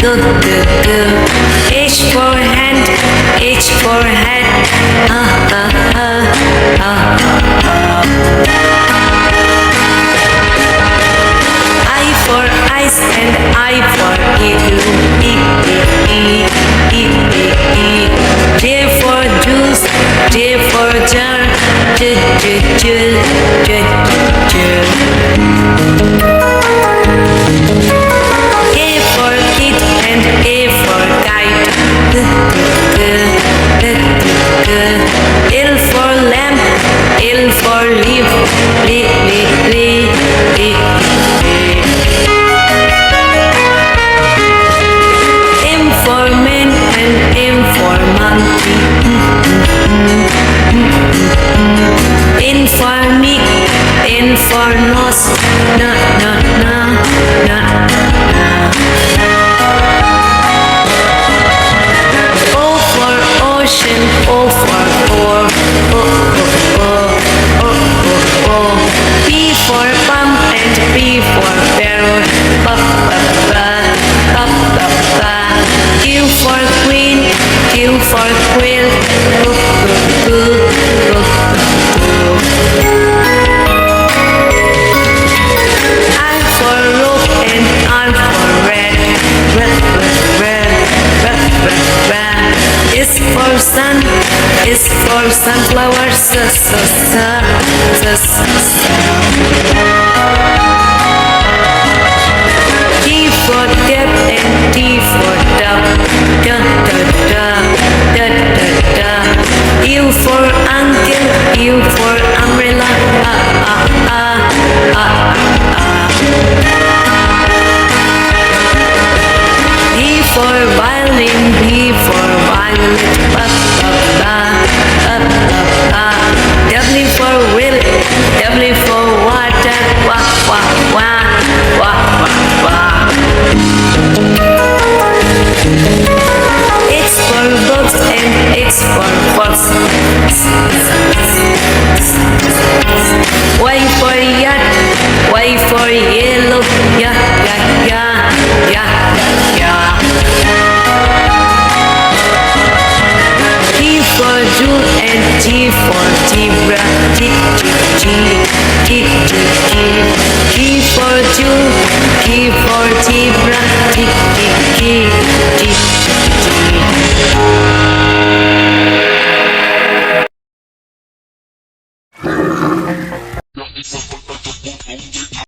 Go, go, go. H for hand, H for head. I for ice and I for igloo. E, e, e, e, e, e. J for juice, J for jar. J, j, j, j, j. A for kid and A for kite. L for lamp, L for leaf. Li, li, li, li, li. M for man and M for monkey. N for me, N for nose. Na, na, na, na, na. O for ocean, O for oar. O, o, o, o, o, o. P for pump and P for parrot. Pa, pa, pa, pa, pa, pa. Q for queen, Q for quill.